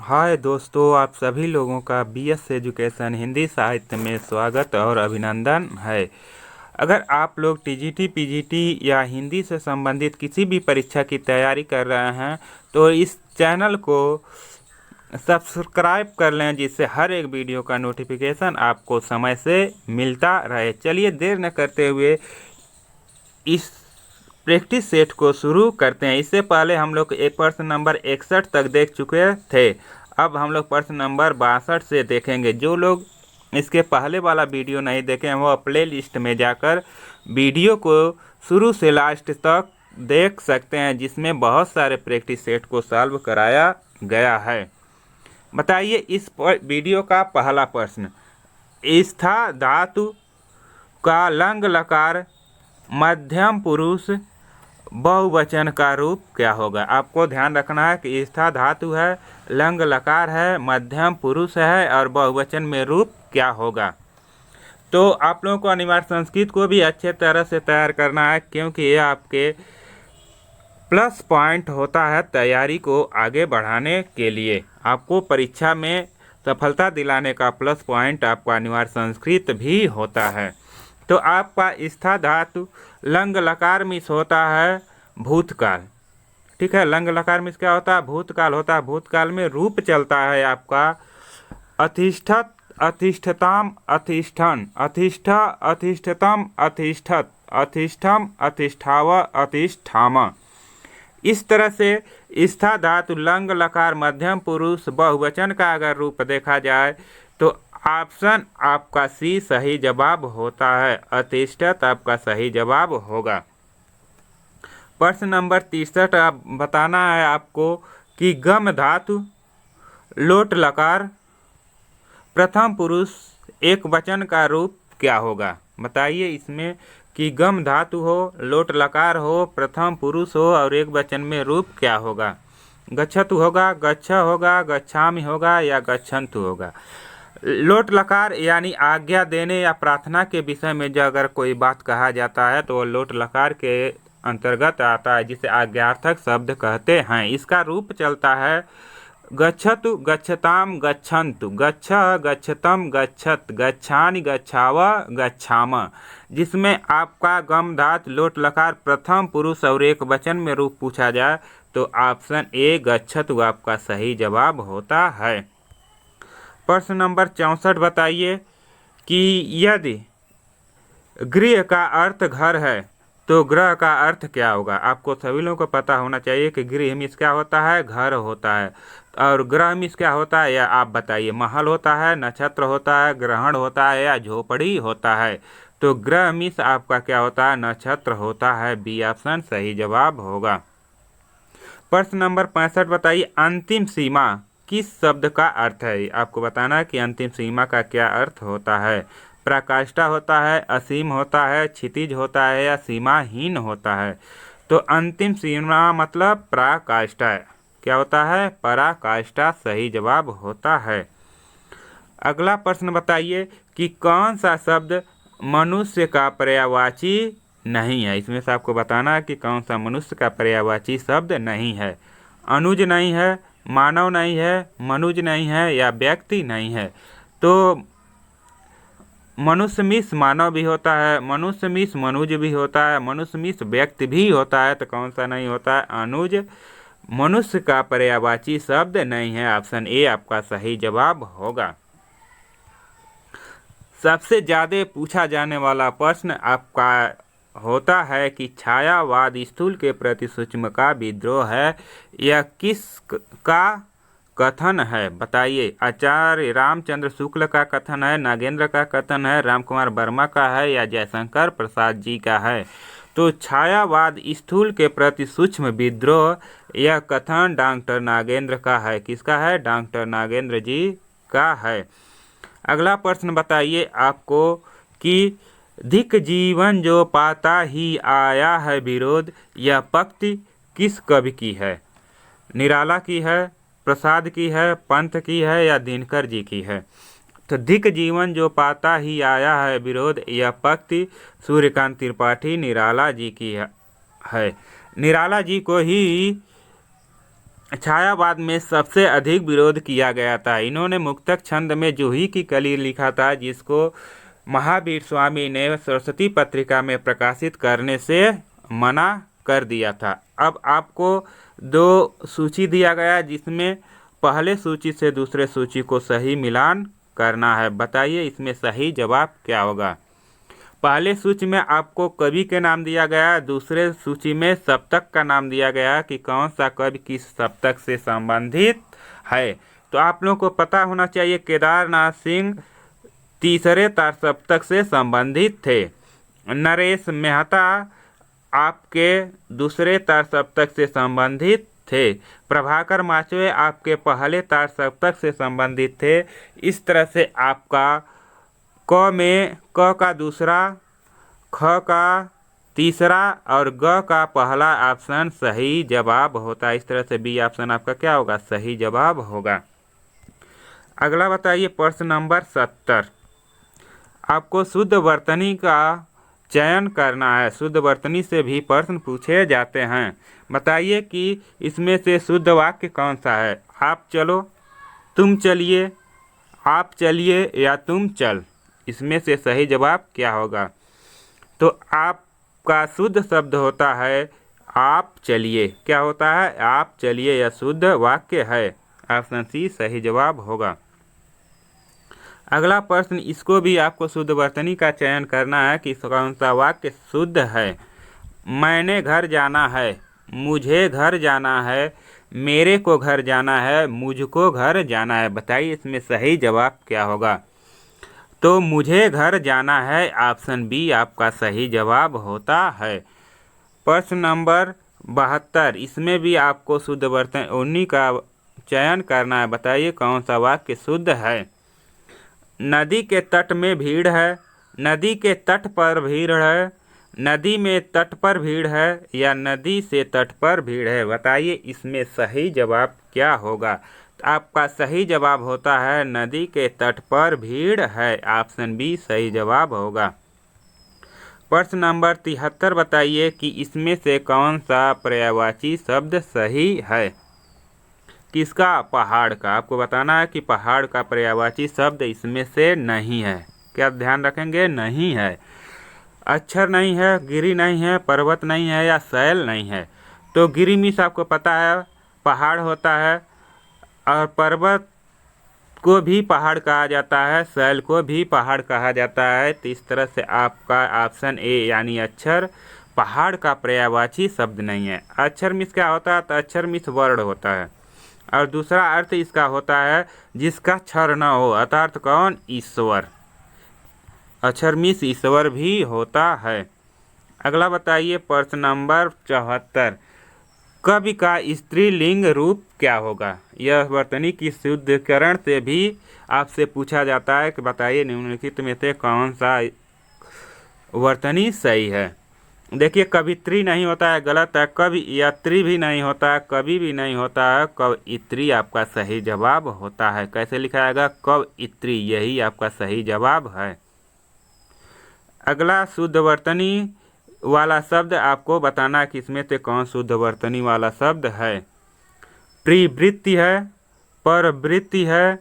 हाय दोस्तों, आप सभी लोगों का बीएस एजुकेशन हिंदी साहित्य में स्वागत और अभिनंदन है। अगर आप लोग टीजीटी, पीजीटी या हिंदी से संबंधित किसी भी परीक्षा की तैयारी कर रहे हैं तो इस चैनल को सब्सक्राइब कर लें, जिससे हर एक वीडियो का नोटिफिकेशन आपको समय से मिलता रहे। चलिए देर न करते हुए इस प्रैक्टिस सेट को शुरू करते हैं। इससे पहले हम लोग एक प्रश्न नंबर 61 तक देख चुके थे। अब हम लोग प्रश्न नंबर 62 से देखेंगे। जो लोग इसके पहले वाला वीडियो नहीं देखे हैं वो प्ले लिस्ट में जाकर वीडियो को शुरू से लास्ट तक देख सकते हैं, जिसमें बहुत सारे प्रैक्टिस सेट को सॉल्व कराया गया है। बताइए इस वीडियो का पहला प्रश्न, स्था धातु का लंग लकार मध्यम पुरुष बहुवचन का रूप क्या होगा। आपको ध्यान रखना है कि स्था धातु है, लंग लकार है, मध्यम पुरुष है और बहुवचन में रूप क्या होगा। तो आप लोगों को अनिवार्य संस्कृत को भी अच्छे तरह से तैयार करना है, क्योंकि ये आपके प्लस पॉइंट होता है तैयारी को आगे बढ़ाने के लिए। आपको परीक्षा में सफलता दिलाने का प्लस पॉइंट आपका अनिवार्य संस्कृत भी होता है। तो आपका स्था धातु लंग लकार मिस होता है भूतकाल। ठीक है, लंग लकार मिस क्या होता है? भूतकाल होता है। भूतकाल में रूप चलता है आपका अधिष्ठत, अधिष्ठताम, अधिष्ठन, अधिष्ठ, अधिष्ठतम, अधिष्ठत, अधिष्ठम, अधिष्ठाव, अधिष्ठाम। इस तरह से स्था धातु लंग लकार मध्यम पुरुष बहुवचन का अगर रूप देखा जाए तो ऑप्शन आपका सी सही जवाब होता है। अधिष्ठत आपका सही जवाब होगा। प्रश्न नंबर 63 आप बताना है आपको कि गम धातु लोट लकार प्रथम पुरुष एक वचन का रूप क्या होगा। बताइए इसमें कि गम धातु हो, लोट लकार हो, प्रथम पुरुष हो और एक वचन में रूप क्या होगा। गच्छतु होगा, गच्छ होगा, गच्छामि होगा या गच्छन्तु होगा। लोट लकार यानी आज्ञा देने या प्रार्थना के विषय में जो अगर कोई बात कहा जाता है तो वो लोट लकार के अंतर्गत आता है, जिसे आज्ञार्थक शब्द कहते हैं। इसका रूप चलता है गच्छतु, गच्छताम, गच्छन्तु, गच्छ, गच्छतम, गच्छत, गच्छानि, गच्छाव, गच्छाम। जिसमें आपका गम धातु लोट लकार प्रथम पुरुष और एक वचन में रूप पूछा जाए तो ऑप्शन ए गच्छतु आपका सही जवाब होता है। प्रश्न नंबर 64 बताइए कि यदि गृह का अर्थ घर है तो ग्रह का अर्थ क्या होगा। आपको सभी लोगों को पता होना चाहिए कि गृह मीन्स क्या होता है? घर होता है। और ग्रह मीन्स क्या होता है या आप बताइए। महल होता है, नक्षत्र होता है, ग्रहण होता है या झोपड़ी होता है। तो ग्रह मीन्स आपका क्या होता है? नक्षत्र होता है। बी ऑप्शन सही जवाब होगा। प्रश्न नंबर 65 बताइए अंतिम सीमा किस शब्द का अर्थ है। आपको बताना है कि अंतिम सीमा का क्या अर्थ होता है। पराकाष्ठा होता है, असीम होता है, क्षितिज होता है या सीमाहीन होता है। तो अंतिम सीमा मतलब पराकाष्ठा क्या होता है? पराकाष्ठा सही जवाब होता है। अगला प्रश्न बताइए कि कौन सा शब्द मनुष्य का पर्यायवाची नहीं है। इसमें से आपको बताना है कि कौन सा मनुष्य का पर्यायवाची शब्द नहीं है। अनुज नहीं है, मानव नहीं है, मनुज नहीं है या व्यक्ति नहीं है। तो मनुष्य मिस मानव भी होता है, मनुष्य मिस मनुज भी होता है, मनुष्य मिस व्यक्ति भी होता है। तो कौन सा नहीं होता है? अनुज मनुष्य का पर्यायवाची शब्द नहीं है। ऑप्शन ए आपका सही जवाब होगा। सबसे ज़्यादा पूछा जाने वाला प्रश्न आपका होता है कि छायावाद स्थूल के प्रति सूक्ष्म का विद्रोह है यह किस का कथन है। बताइए। आचार्य रामचंद्र शुक्ल का कथन है, नागेंद्र का कथन है, रामकुमार वर्मा का है या जयशंकर प्रसाद जी का है। तो छायावाद स्थूल के प्रति सूक्ष्म विद्रोह यह कथन डॉक्टर नागेंद्र का है। किसका है? डॉक्टर नागेंद्र जी का है। अगला प्रश्न बताइए आपको कि धिक जीवन जो पाता ही आया है विरोध यह पंक्ति किस कवि की है। निराला की है, प्रसाद की है, पंत की है या दिनकर जी की है। तो धिक जीवन जो पाता ही आया है विरोध यह पंक्ति सूर्यकांत त्रिपाठी निराला जी की है। निराला जी को ही छायावाद में सबसे अधिक विरोध किया गया था। इन्होंने मुक्तक छंद में जूही की कली लिखा था, जिसको महावीर स्वामी ने सरस्वती पत्रिका में प्रकाशित करने से मना कर दिया था। अब आपको दो सूची दिया गया, जिसमें पहले सूची से दूसरे सूची को सही मिलान करना है। बताइए इसमें सही जवाब क्या होगा। पहले सूची में आपको कवि के नाम दिया गया, दूसरे सूची में सप्तक का नाम दिया गया कि कौन सा कवि किस सप्तक से संबंधित है। तो आप लोगों को पता होना चाहिए केदारनाथ सिंह तीसरे तार सप्तक से संबंधित थे। नरेश मेहता आपके दूसरे तार सप्तक से संबंधित थे। प्रभाकर माचवे आपके पहले तार सप्तक से संबंधित थे। इस तरह से आपका क में क का दूसरा, ख का तीसरा और ग का पहला ऑप्शन सही जवाब होता है। इस तरह से बी ऑप्शन आपका क्या होगा, सही जवाब होगा। अगला बताइए प्रश्न नंबर 70। आपको शुद्ध वर्तनी का चयन करना है। शुद्ध वर्तनी से भी प्रश्न पूछे जाते हैं। बताइए कि इसमें से शुद्ध वाक्य कौन सा है। आप चलो, तुम चलिए, आप चलिए या तुम चल, इसमें से सही जवाब क्या होगा। तो आपका शुद्ध शब्द होता है आप चलिए। क्या होता है, आप चलिए, यह शुद्ध वाक्य है। ऑप्शन सी सही जवाब होगा। अगला प्रश्न, इसको भी आपको शुद्ध वर्तनी का चयन करना है कि कौन सा वाक्य शुद्ध है। मैंने घर जाना है, मुझे घर जाना है, मेरे को घर जाना है, मुझको घर जाना है। बताइए इसमें सही जवाब क्या होगा। तो मुझे घर जाना है, ऑप्शन बी आपका सही जवाब होता है। प्रश्न नंबर 72, इसमें भी आपको शुद्ध वर्तनी का चयन करना है। बताइए कौन सा वाक्य शुद्ध है। नदी के तट में भीड़ है, नदी के तट पर भीड़ है, नदी में तट पर भीड़ है या नदी से तट पर भीड़ है। बताइए इसमें सही जवाब क्या होगा। तो आपका सही जवाब होता है नदी के तट पर भीड़ है। ऑप्शन बी सही जवाब होगा। प्रश्न नंबर 73, बताइए कि इसमें से कौन सा पर्यायवाची शब्द सही है। किसका, पहाड़ का। आपको बताना है कि पहाड़ का पर्यायवाची शब्द इसमें से नहीं है। क्या ध्यान रखेंगे, नहीं है। अक्षर नहीं है, गिरी नहीं है, पर्वत नहीं है या शैल नहीं है। तो गिरी मीन्स आपको पता है पहाड़ होता है, और पर्वत को भी पहाड़ कहा जाता है, शैल को भी पहाड़ कहा जाता है। तो इस तरह से आपका ऑप्शन ए यानी अक्षर पहाड़ का पर्यायवाची शब्द नहीं है। अक्षर मीन्स क्या होता है, तो अक्षर मीन्स वर्ड होता है, और दूसरा अर्थ इसका होता है जिसका क्षर न हो, अर्थात कौन, ईश्वर। अक्षर मीन्स ईश्वर भी होता है। अगला बताइए प्रश्न नंबर 74, कवि का स्त्रीलिंग रूप क्या होगा। यह वर्तनी की शुद्धीकरण से भी आपसे पूछा जाता है कि बताइए निम्नलिखित में से कौन सा वर्तनी सही है। देखिए कवित्री नहीं होता है, गलत है। कवियत्री भी नहीं होता है, कवि भी नहीं होता है, कवयित्री आपका सही जवाब होता है। कैसे लिखा जाएगा, कवयित्री, यही आपका सही जवाब है। अगला शुद्ध वर्तनी वाला शब्द आपको बताना है कि इसमें से कौन शुद्ध वर्तनी वाला शब्द है। प्रवृत्ति है, परवृत्ति है,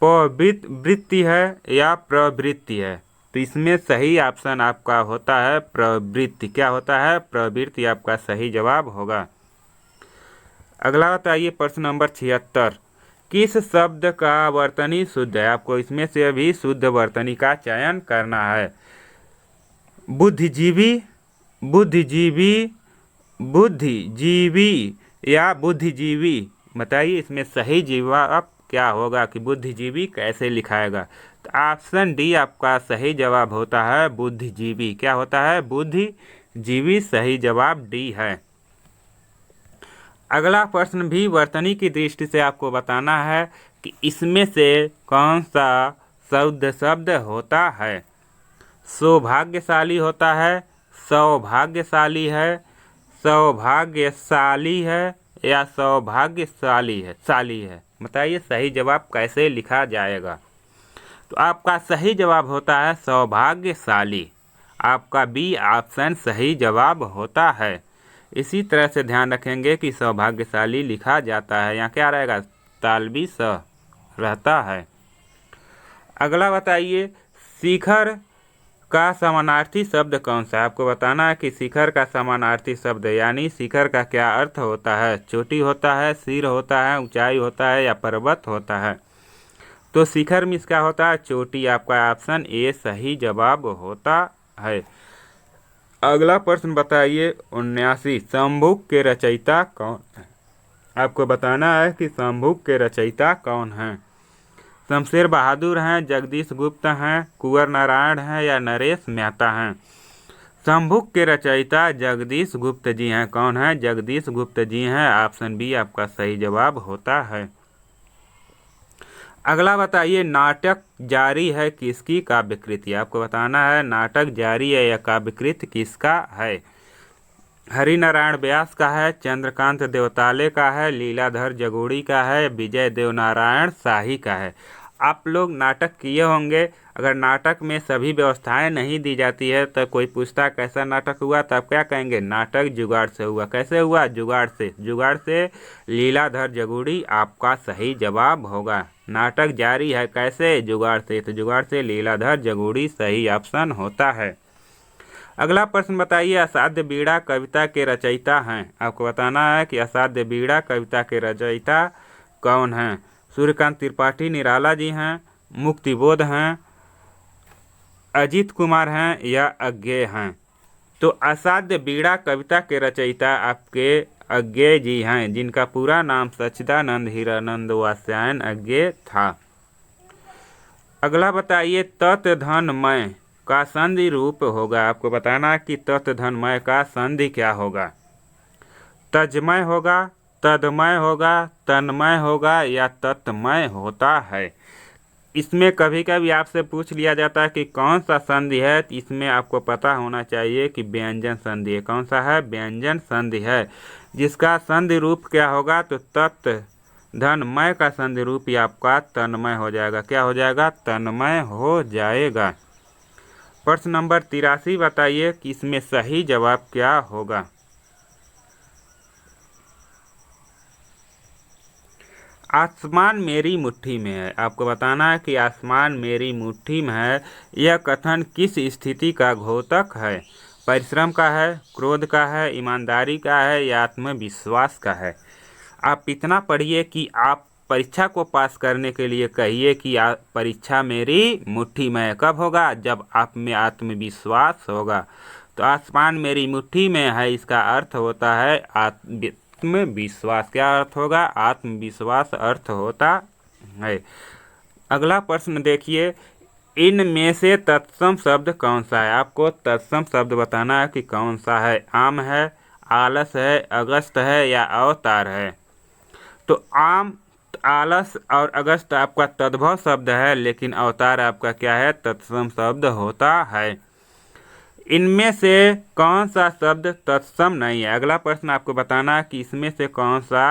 पवृत्ति है या प्रवृत्ति है। तो इसमें सही ऑप्शन आपका होता है प्रवृत्ति। क्या होता है, प्रवृत्ति आपका सही जवाब होगा। अगला बताइए प्रश्न नंबर 76, किस शब्द का वर्तनी शुद्ध है। आपको इसमें से भी शुद्ध वर्तनी का चयन करना है। बुद्धिजीवी, बुद्धिजीवी, बुद्धिजीवी या बुद्धिजीवी। बताइए इसमें सही जवाब क्या होगा कि बुद्धिजीवी कैसे लिखाएगा। तो ऑप्शन डी आपका सही जवाब होता है बुद्धिजीवी। क्या होता है, बुद्धिजीवी, सही जवाब डी है। अगला प्रश्न भी वर्तनी की दृष्टि से आपको बताना है कि इसमें से कौन सा शुद्ध शब्द होता है। सौभाग्यशाली होता है, सौभाग्यशाली है, सौभाग्यशाली है या सौभाग्यशाली है, शाली है। बताइए सही जवाब कैसे लिखा जाएगा। तो आपका सही जवाब होता है सौभाग्यशाली। आपका बी ऑप्शन सही जवाब होता है। इसी तरह से ध्यान रखेंगे कि सौभाग्यशाली लिखा जाता है। यहाँ क्या रहेगा, तालबी स रहता है। अगला बताइए, शिखर का समानार्थी शब्द कौन सा है। आपको बताना है कि शिखर का समानार्थी शब्द यानी शिखर का क्या अर्थ होता है। चोटी होता है, सिर होता है, ऊंचाई होता है या पर्वत होता है। तो शिखर में इसका होता है चोटी। आपका ऑप्शन ए सही जवाब होता है। अगला प्रश्न बताइए 79, शंभुक के रचयिता कौन है। आपको बताना है कि शंभुक के रचयिता कौन हैं। शमशेर बहादुर हैं, जगदीश गुप्त हैं, कुंवर नारायण हैं या नरेश मेहता हैं। शंभुक के रचयिता जगदीश गुप्त जी हैं। कौन है, जगदीश गुप्त जी हैं। ऑप्शन बी आपका सही जवाब होता है। अगला बताइए, नाटक जारी है किसकी काव्यकृति। आपको बताना है नाटक जारी है या काव्यकृत किसका है। हरिनारायण व्यास का है, चंद्रकांत देवताले का है, लीलाधर जगोड़ी का है, विजय देवनारायण शाही का है। आप लोग नाटक किए होंगे। अगर नाटक में सभी व्यवस्थाएं नहीं दी जाती है तो कोई पूछता कैसा नाटक हुआ तो आप क्या कहेंगे, नाटक जुगाड़ से हुआ। कैसे हुआ, जुगाड़ से। जुगाड़ से लीलाधर जगोड़ी आपका सही जवाब होगा। नाटक जारी है कैसे, जुगाड़ से। तो जुगाड़ से लीलाधर जगोड़ी सही ऑप्शन होता है। अगला प्रश्न बताइए, असाध्य बीड़ा कविता के रचयिता हैं। आपको बताना है कि असाध्य बीड़ा कविता के रचयिता कौन हैं। सूर्यकांत त्रिपाठी निराला जी हैं, मुक्तिबोध हैं, अजीत कुमार हैं या अज्ञेय हैं। तो असाध्य बीड़ा कविता के रचयिता आपके अज्ञेय जी हैं, जिनका पूरा नाम सच्चिदानंद हीरानंद वात्स्यायन अज्ञेय था। अगला बताइए, तत् धन मय का संधि रूप होगा। आपको बताना कि तत् धन मय का संधि क्या होगा। तजमय होगा, तदमय होगा, तन्मय होगा या तत्मय होता है। इसमें कभी कभी आपसे पूछ लिया जाता है कि कौन सा संधि है। तो इसमें आपको पता होना चाहिए कि व्यंजन संधि है। कौन सा है, व्यंजन संधि है, जिसका संधि रूप क्या होगा। तो तत् धनमय का संधि रूप ही आपका तन्मय हो जाएगा। क्या हो जाएगा, तन्मय हो जाएगा। प्रश्न नंबर 83 बताइए कि इसमें सही जवाब क्या होगा। आसमान मेरी मुट्ठी में है। आपको बताना है कि आसमान मेरी मुट्ठी में है यह कथन किस स्थिति का घोतक है। परिश्रम का है, क्रोध का है, ईमानदारी का है या आत्मविश्वास का है। आप इतना पढ़िए कि आप परीक्षा को पास करने के लिए कहिए कि परीक्षा मेरी मुट्ठी में है। कब होगा, जब आप में आत्मविश्वास होगा। तो आसमान मेरी मुट्ठी में है, इसका अर्थ होता है आत्मविश्वास। क्या अर्थ होगा, आत्मविश्वास अर्थ होता है। अगला प्रश्न देखिए, इनमें से तत्सम शब्द कौन सा है। आपको तत्सम शब्द बताना है कि कौन सा है। आम है, आलस है, अगस्त है या अवतार है। तो आम, आलस और अगस्त आपका तद्भव शब्द है, लेकिन अवतार आपका क्या है, तत्सम शब्द होता है। इनमें से कौन सा शब्द तत्सम नहीं है। अगला प्रश्न आपको बताना है कि इसमें से कौन सा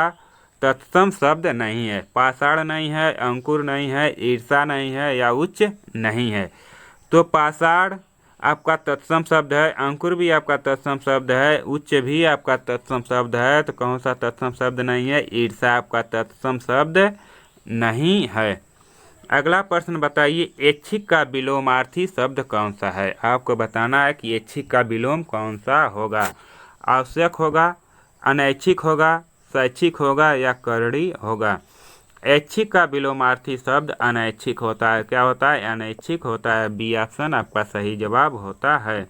तत्सम शब्द नहीं है। पाषाण नहीं है, अंकुर नहीं है, ईर्षा नहीं है या उच्च नहीं है। तो पाषाण आपका तत्सम शब्द है, अंकुर भी आपका तत्सम शब्द है, उच्च भी आपका तत्सम शब्द है। तो कौन सा तत्सम शब्द नहीं है, ईर्षा आपका तत्सम शब्द नहीं है। अगला प्रश्न बताइए, ऐच्छिक का विलोमार्थी शब्द कौन सा है। आपको बताना है कि ऐच्छिक का विलोम कौन सा होगा। आवश्यक होगा, अनैच्छिक होगा, स्वैच्छिक होगा या करणी होगा। ऐच्छिक का विलोमार्थी शब्द अनैच्छिक होता है। क्या होता है, अनैच्छिक होता है। बी ऑप्शन आपका सही जवाब होता है।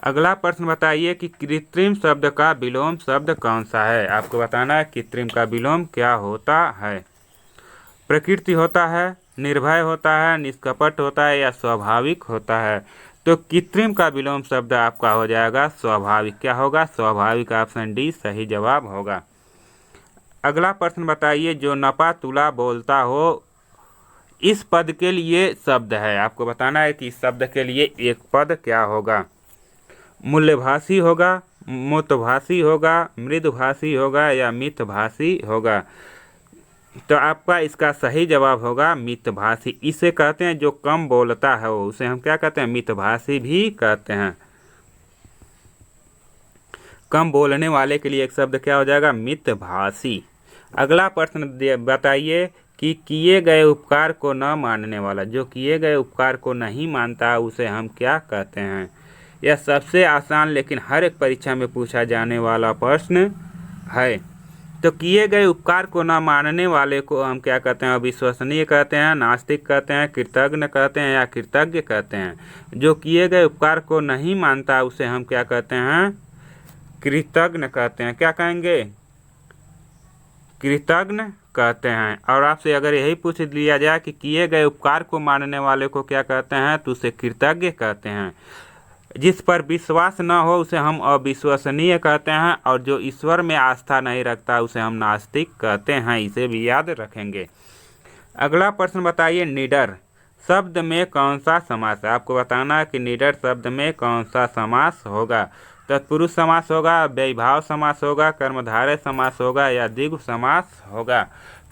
अगला प्रश्न बताइए कि कृत्रिम शब्द का विलोम शब्द कौन सा है। आपको बताना है कृत्रिम का विलोम क्या होता है। प्रकृति होता है, निर्भय होता है, निष्कपट होता है या स्वाभाविक होता है। तो कृत्रिम का विलोम शब्द आपका हो जाएगा स्वाभाविक। क्या होगा, स्वाभाविक। ऑप्शन डी सही जवाब होगा। अगला प्रश्न बताइए, जो नपा तुला बोलता हो इस पद के लिए शब्द है। आपको बताना है कि इस शब्द के लिए एक पद क्या होगा। मूल्यभाषी होगा, मूतभाषी होगा, मृदभाषी होगा या मितभाषी होगा। तो आपका इसका सही जवाब होगा मितभाषी। इसे कहते हैं जो कम बोलता है, उसे हम क्या कहते हैं, मितभाषी भी कहते हैं। कम बोलने वाले के लिए एक शब्द क्या हो जाएगा? मितभाषी। अगला प्रश्न बताइए कि किए गए उपकार को न मानने वाला, जो किए गए उपकार को नहीं मानता उसे हम क्या कहते हैं? यह सबसे आसान लेकिन हर एक परीक्षा में पूछा जाने वाला प्रश्न है। तो किए गए उपकार को न मानने वाले को हम क्या कहते हैं? अविश्वसनीय कहते हैं, नास्तिक कहते हैं, कृतज्ञ कहते हैं या कृतज्ञ कहते हैं। जो किए गए उपकार को नहीं मानता उसे हम क्या कहते हैं? कृतज्ञ कहते हैं। क्या कहेंगे? कृतज्ञ कहते हैं। और आपसे अगर यही पूछ लिया जाए कि किए गए उपकार को मानने वाले को क्या कहते हैं, तो उसे कृतज्ञ कहते हैं। जिस पर विश्वास न हो उसे हम अविश्वसनीय कहते हैं, और जो ईश्वर में आस्था नहीं रखता उसे हम नास्तिक कहते हैं। इसे भी याद रखेंगे। अगला प्रश्न बताइए, निडर शब्द में कौन सा समास है? आपको बताना है कि निडर शब्द में कौन सा समास होगा। तत्पुरुष समास होगा, व्ययभाव समास होगा, कर्मधारय समास होगा या द्विगु समास होगा।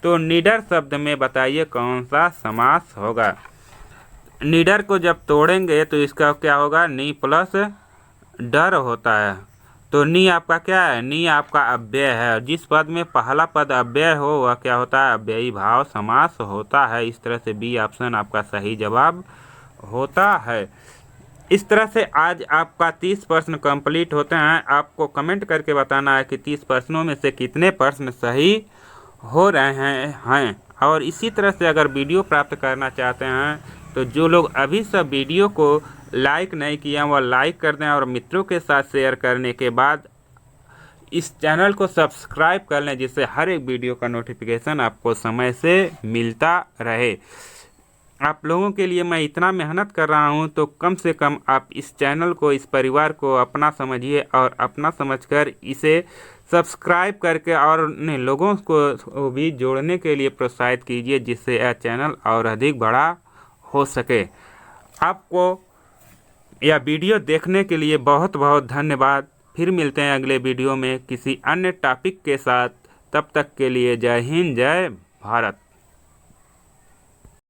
तो निडर शब्द में बताइए कौन सा समास होगा। निडर को जब तोड़ेंगे तो इसका क्या होगा? नी प्लस डर होता है। तो नी आपका क्या है? नी आपका अव्यय है। जिस पद में पहला पद अव्यय हो वह क्या होता है? अव्ययी भाव समास होता है। इस तरह से बी ऑप्शन आपका सही जवाब होता है। इस तरह से आज आपका 30 प्रश्न कंप्लीट होते हैं। आपको कमेंट करके बताना है कि 30 प्रश्नों में से कितने प्रश्न सही हो रहे हैं। और इसी तरह से अगर वीडियो प्राप्त करना चाहते हैं तो जो लोग अभी सब वीडियो को लाइक नहीं किया वह लाइक कर दें, और मित्रों के साथ शेयर करने के बाद इस चैनल को सब्सक्राइब कर लें, जिससे हर एक वीडियो का नोटिफिकेशन आपको समय से मिलता रहे। आप लोगों के लिए मैं इतना मेहनत कर रहा हूं, तो कम से कम आप इस चैनल को, इस परिवार को अपना समझिए और अपना समझकर इसे सब्सक्राइब करके और अन्य लोगों को भी जोड़ने के लिए प्रोत्साहित कीजिए, जिससे यह चैनल और अधिक बड़ा हो सके। आपको यह वीडियो देखने के लिए बहुत बहुत धन्यवाद। फिर मिलते हैं अगले वीडियो में किसी अन्य टॉपिक के साथ। तब तक के लिए जय हिंद, जय भारत।